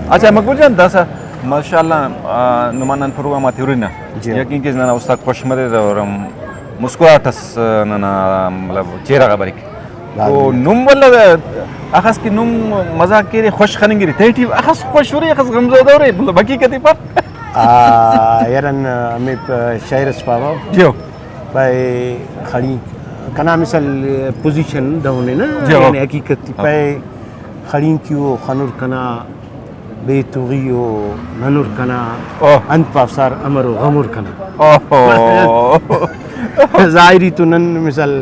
اچھا مقبول جان داسا ماشاء اللہ نمانن پروگرامات ورنا یقین کہ نانا استاد خوش مرے اور مسکراہٹس نانا مطلب چہرہ کا بریک تو نم ولا اخس کی نم مزاق کے خوش خننگری تیٹی اخس خوش ہو رہی اخس غمزدہ ہو رہی مطلب حقیقتی پر یارن ہمیں شاعر اسپاوا جیو پائے کھڑی کنا مثال پوزیشن دہونے نا یعنی حقیقت پائے کھڑی کیو خنور کنا بے توغیو ننور کنا انت پافسار امرو غمور کنا ظاہری تو نن مثال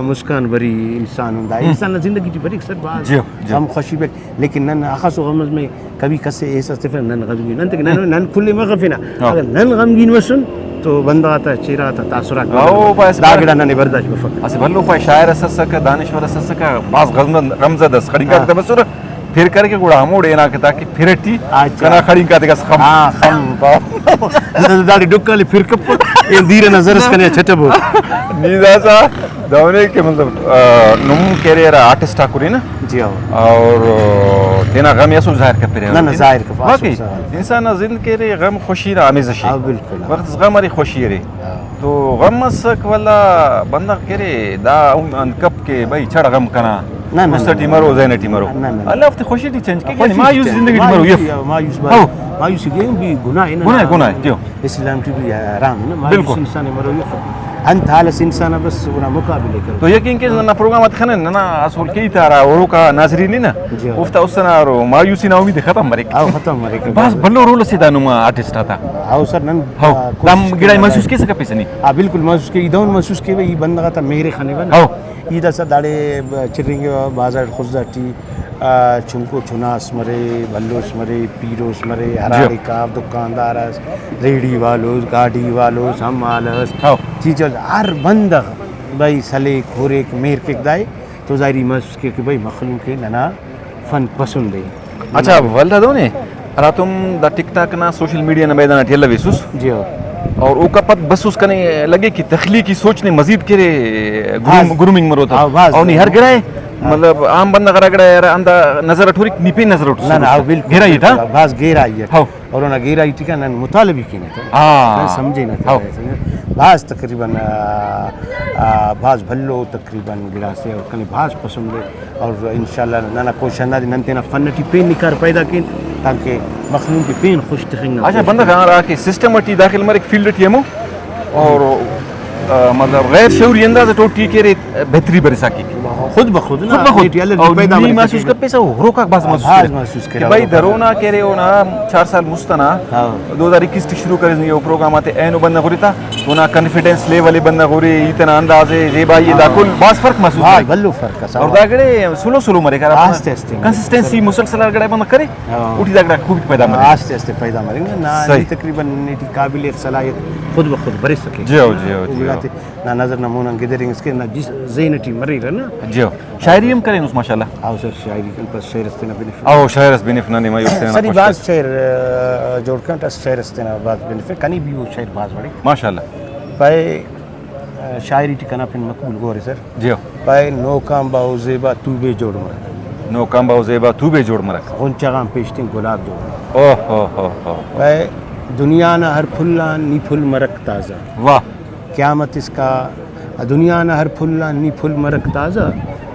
مسکان بری انسان ہوں انسان زندگی کی بری اکثر بات غم خوشی پہ لیکن نن اخص و غمز میں کبھی کسے احساس تفر نن غمگین نن تک نن کھلے مغفنا اگر نن غمگین وسن تو بندہ آتا چہرہ آتا تاثرات داگڑا نن برداشت بفق اسے بھلو پائے شاعر اسسکا دانشور اسسکا بعض غمزہ دس کھڑی کا تبصر پھر کر کے گوڑا ہموڑ اینا کہ تاکہ پھرٹی کنا کھڑی کا تکا خم خم داڑی ڈکالی پھر کپ دیر نظر اس کنے چھٹے بہت نیزا سا دونے کے مطلب نم کہہ رہا آرٹسٹ آکوری نا جی اور تینا غم یسو ظاہر کر پھر نا ظاہر کر واقعی انسان زند کہہ رہے غم خوشی را آمیزشی وقت غم اری خوشی رہے تو غم سک والا بندہ کہہ رہے دا انکپ کے بھائی چھڑ غم کنا مستٹی مرو زینٹی مرو اللہ افتی خوشی ٹی چنج کہ مایوس زندگی ٹی مرو یف مایوسی گیم بھی گناہ ہے نا گناہ ہے جو اسلام ٹی بھی حرام ہے نا مایوس انسان مرو یف انت حالس انسان بس ونا مقابلے کرو تو یقین کہ نا پروگرامات خنن نا اصول کی تارا اورو کا ناظرین نا افتا اسنا رو مایوسی نا امید ختم مرک او ختم مرک بس بلو رول سیدا نو آرٹسٹ آتا او سر نن دم گڑای محسوس کیسے کا پیسنی بالکل محسوس کی دون محسوس کی وی بندہ تا میرے خانے بنا ایدہ سا داڑے چرنگے بازار خزداٹی چنکو چناس مرے بھلوس مرے پیروس مرے ہراری کاف دکاندار ریڑی والوس گاڑی والوس ہم آلس چیزل ہر بندہ بھائی سلے کھوریک میر کے دائے تو ظاہری محسوس کی کہ بھائی مخلوق کے ننا فن پسند ہے. اچھا والدہ دونے ارا تم دا ٹک ٹاک نا سوشل میڈیا نا میدان ٹھیلا ویسوس جی اور او کا پت بس اس کنے لگے کہ تخلیقی سوچ نے مزید کرے گرومنگ مرو تھا اور نہیں ہر گرائے مطلب عام بندہ کرا گڑا یار اندہ نظر اٹھوری نیپے نظر اٹھو نا نا بالکل گہرائی تھا بعض گہرائی ہے اور انہا گہرائی ٹھیکا نا مطالبی کی نہیں سمجھے نہ تھا بعض تقریباً بعض بھلو تقریباً گڑا سے اور کنے بعض پسند ہے اور انشاءاللہ نانا کوشش نہ دی ننتے نا فنٹی پین نکار پیدا کین تاکہ مخلوق کی پین خوش تخنگا. اچھا بندہ کہاں رہا کہ سسٹم اٹھی داخل مر ایک فیلڈ ٹی ہمو اور مطلب غیر شعوری انداز ٹوٹی کے رہے بہتری برسا کی خود بخود نا اور نہیں محسوس کر پیسا روکا باز محسوس کر بھائی درونا کہہ رہے ہو نا 4 سال مستنا 2021 تی شروع کریں یہ پروگرام آتے اینو بندہ گوری تا ہونا کانفیڈنس لیولی بندہ گوری اتنا اندازے زیبائی دا کل باز فرق محسوس کریں بلو فرق ہے اور دا گڑے سلو مرے کر کنسسٹنسی مسلسل گڑے بندہ کرے اٹھی دا گڑا خوب پیدا مرے آستے آستے پیدا مریں گے نا تقریباً نیٹی قابلیت صلاحیت خود بخود برے سکے نا نظر نہ مونا گدریں اس کے نا جس زینٹی مری رہنا جیو شاعری ہم کریں اس ماشاءاللہ آو سر شاعری کن پس شعر استنا بنفع آو شاعر اس بنفع نہیں مایوس تینا سری باز شعر جوڑ کن اس شعر استنا باز بنفع کنی بھی وہ شعر باز بڑی ماشاءاللہ پائے شاعری ٹی کنا پن مقبول گورے سر جیو پائے نو کام باو زیبا تو بے جوڑ مرک نو کام باو زیبا تو بے جوڑ مرک غنچہ غام پیشتیں گلاب جوڑ اوہ پائے دنیا نہ ہر پھلان نی پھل مرک تازہ واہ قیامت اس کا دنیا نہ ہر پھلان نی پھل مرک تازہ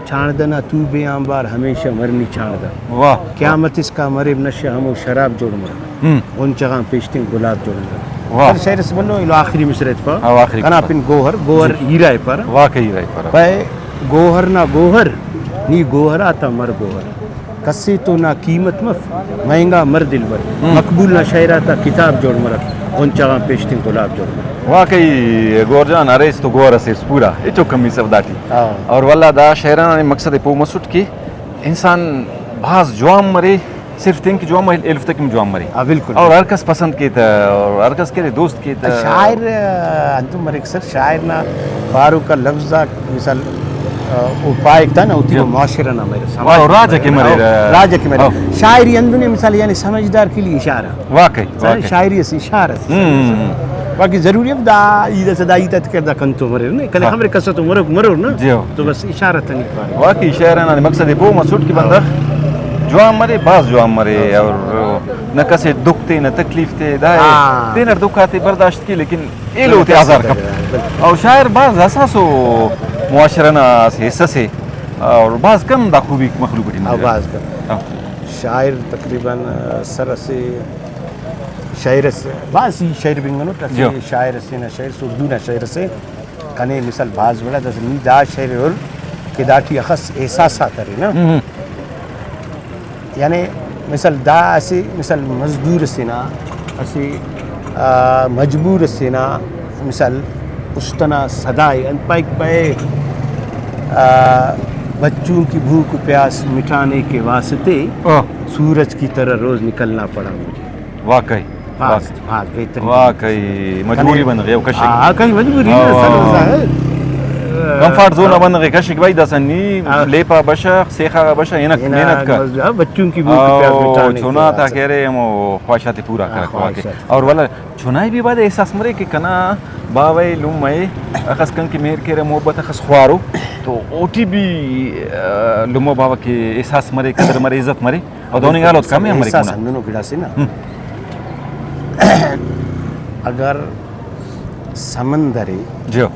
چھاندنا تو بے آمبار ہمیشہ مرنی چھاندا واہ قیامت اس کا مرب نشہ ہمو شراب جوڑ مرک ان چغاں پیشتیں گلاب جوڑ مرک واہ شعر سے بلو الو آخری مصرت پا آخری کنا پن گوہر ہیرہ پر واقعی ہیرہ پر پائے گوہر نہ گوہر نی گوہر آتا مر گوہر کسی تو نہ قیمت مف مہنگا مر دل بر مقبول نہ شاعر آتا کتاب جوڑ مرک ان چغاں پیشتیں گلاب جوڑ مرک واقعی گور جان ارے اس تو گور اسیس پورا اچو کمی سب داتی اور واللہ دا شہران نے مقصد پو مسوٹ کی انسان بھاز جوام مرے صرف تین کی جوام الف تک میں جوام مرے بالکل اور ہر کس پسند کی تھا اور ہر کس کے دوست کی تھا شاعر انتم مرے سر شاعر نہ بارو کا لفظ مثال وہ پائک تھا نا اتی وہ معاشرہ نہ میرے سمجھ راجہ کے مرے شاعری اندنے مثال یعنی سمجھدار کے لیے اشارہ واقعی شاعری اس اشارہ باقی ضروری ہے دا ایدہ سے دا ایدہ کردہ کنتو مرے نا کلی ہمارے قصتو مرو نا تو بس اشارہ تنی پارے واقعی شاعرانہ نے مقصد پو مسوٹ کی بندہ جوان مرے بعض جوان مرے اور نہ کسے دکھ تے نہ تکلیف تے دائے تینر دکھاتے برداشت کی لیکن ایلو تے آزار کپ اور شاعر بعض حساس و معاشرنا سے حصہ سے اور بعض کم دا خوبی مخلوق ٹی آواز کا شاعر تقریباً سر سے شاعر سے بعض ہی شاعر بنگنو تسی شاعر سے نہ شاعر سے اردو نہ شاعر سے کنے مثال بعض بڑا دس نی دا شاعر اور کہ داٹی اخص احساسات رہی نا یعنی مثال دا اسے مثال مزدور سے نا اسے مجبور سے نا مثال استنا صدای ان پائک پائے بچوں کی بھوک پیاس مٹانے کے واسطے سورج کی طرح روز نکلنا پڑا مجھے واقعی واقعی مجبوری بن گئی کہیں مجبوری ہے کمفارٹ زون بن گئی کشک بھائی دسنی لیپا بشا سیخا بشا اینک محنت کا بچوں کی بھوک پیاس مٹانے چھونا تھا کہہ رہے ہم خواہشات پورا کر اور والا چھنائی بھی بعد احساس مرے کہ کنا باوی لوم میں اخس کن کی مہر کہہ محبت اخس خوارو تو اوٹی بھی لومو باوا کے احساس مرے قدر مرے عزت مرے اور دونوں حالت کم ہے ہمارے احساس ہندنوں گڑا سے نا اگر سمندر جو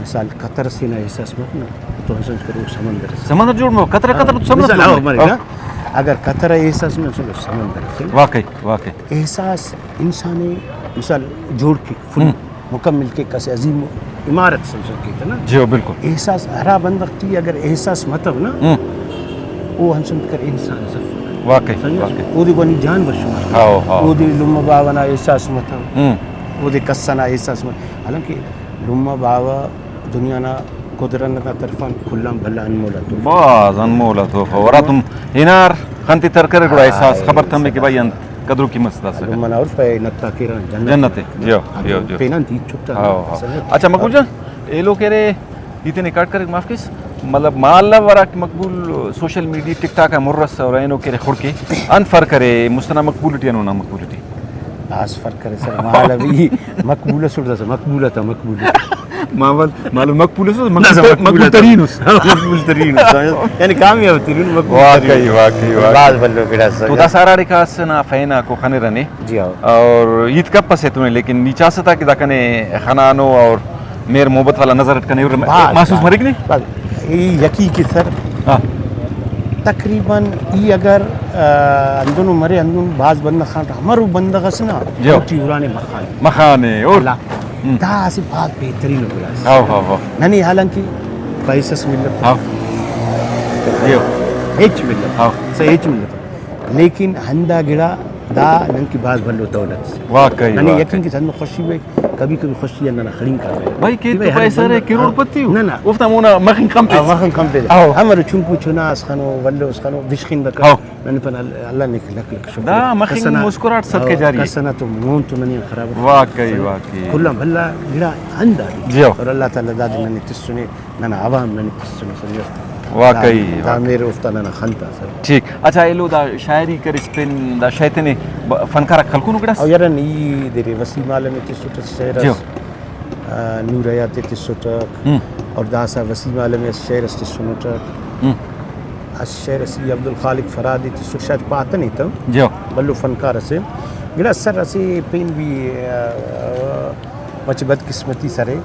مثال قطر سے نا احساس مت نا تو حسن کرو سمندر جوڑ میں قطر قطر تو سمندر اگر قطر احساس میں چلو سمندر سے واقعی احساس انسانی مثال جوڑ کے فل مکمل کے کسی عظیم عمارت سمجھ کے نا جو بالکل احساس ہرا بندقی اگر احساس مطلب نا وہ ہنسن کر انسان زفر واقعی وہ دی بنی جان برشمار وہ دی لما باونا احساس مطلب وہ دی کسنا احساس مطلب حالانکہ لما باوا دنیا نا قدرن کا طرفان کھلا بھلا انمولت باز انمولت ہو ورا تم ہنار خانتی ترکر گڑا احساس خبر تھا میں کہ بھائی قدروں کی مستا سے لما اور پہ نتا کیران جنت ہے جو پینان تھی چھپتا اچھا مقبول جان اے لو کہہ رہے اتنے کاٹ کر معاف کس مطلب مالا ورا مقبول سوشل میڈیا ٹک ٹاک ہے مرس اور اینو کہہ رہے خور کے ان فرق کرے مستنا مقبولٹی انو نا مقبولٹی باز فرق کرے سر مالا بھی مقبولہ سڑتا سر مقبولہ تھا مقبولہ معلوم مقبول مقبول ترین مقبول ترین یعنی کامیاب ترین واقعی بعض بلو گڑا سر تو دا سارا رکاس نا فینا کو خانے رہنے جی اور عید کب پس ہے تمہیں لیکن نیچا ستا کہ دا کنے خانانو اور میر محبت والا نظر کنے محسوس مرک نہیں یہ یقین کی سر تقریباً ای اگر اندونو مرے اندون بعض بندہ خان ہمارو بندہ غسنا اوٹی اورانے مخانے اور دا سے بات بہترین ہو گیا ننی حالانکہ پیسس ملت ہیچ ملت ہیچ ملت لیکن ہندا گڑا دا نن کی بات بھلو دولت واقعی ننی یقین کی سن خوشی میں کبھی خوشی نہ خڑین کر رہے بھائی کہ تو پیسہ رے کروڑ پتی ہو نہ گفتا مونا مخن کم پہ ہمارو چونکو چناس خانو ولوس خانو بشخین بکا نن پن اللہ نے لک لک شکر دا مخن مسکرات صدقے جاری کسنا تو مون تو ننی خراب واقعی کلا بھلا گڑا ہندا جو اور اللہ تعالی داد ننی تسنے نن عوام ننی تسنے سمجھو واقعی دا میرے استاد نہ خنتا سر ٹھیک اچھا ایلو دا شاعری کر اسپن دا شیطان فنکار خلقونو گڑا او یار نی دے وسیم عالم تے سوٹ شعر نور حیات تے سوٹ اور داسا وسیم عالم شعر است سنوٹ الشعر سی عبد الخالق فرادی تے سوٹ شاید پاتہ نہیں تھا جو بلو فنکار سے گڑا سر اسی پین بھی مچ بد قسمتی سرے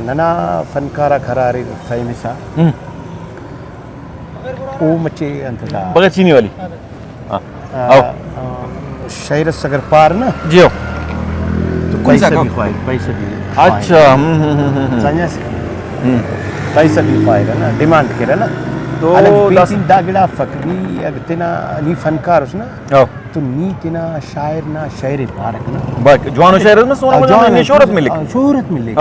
ننا فنکارا خرارے فیمسا او مچے انتدا بغیر چینی والی شاعر اگر پار نا جیو تو پیسہ بھی خواہر پیسہ بھی اچھا سانیا سے پیسہ بھی خواہر ہے نا ڈیمانڈ کرے نا تو دا گڑا فکری اگر تینا نی فنکار اس نا تو نی تینا شاعر نا شاعر پارک نا جوانو شاعر میں سونا مجھے شہرت ملے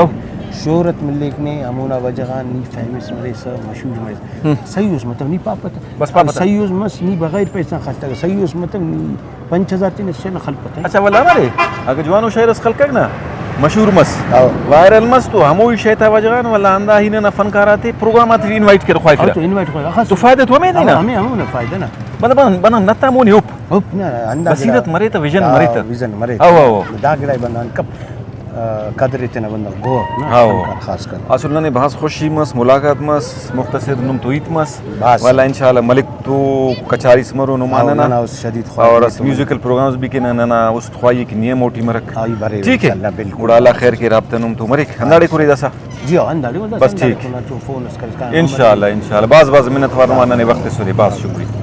شہرت ملک نے امونا وجہان نی فیمس مرے سا مشہور مرے سیوز مطلب نی پاپتا بس پاپتا سیوز مس نی بغیر پیسہ خرچتا سیوز مطلب نی 5000 تین سے نہ خلقتا اچھا والا ہمارے اگر جوانو شاعر اس خلق نا مشہور مس وائرل مس تو ہموی شیطا وجہان والا اندہ ہی نا فنکاراتے پروگرامات انوائٹ کر خواہی فرا تو انوائٹ خواہی تو فائدہ تو ہمیں نہیں نا ہمیں فائدہ نا بنا نتا مونی ہوپ نا اندہ بصیرت مرے تا ویژن مرے تا ویژن مرے او دا گڑا بندان کب قدر اتنا بندہ گو ہاو خاص کر اصل نے بحث خوشی مس ملاقات مس مختصر نم تویت مس بس والا انشاءاللہ ملک تو کچاری سمرو نماننا نا اس شدید اور اس میوزیکل پروگرامز بھی کہ نا اس خواہی کی نیم موٹی مرک آئی بارے ٹھیک ہے اللہ بالکل گڑا اللہ خیر کے رابطہ نم تو مرک ہنداڑے کوری دسا جی ہاں انداڑی بس ٹھیک فون اس کا انشاءاللہ انشاءاللہ بعض منت وارنوانا نے وقت سوری بعض شکریہ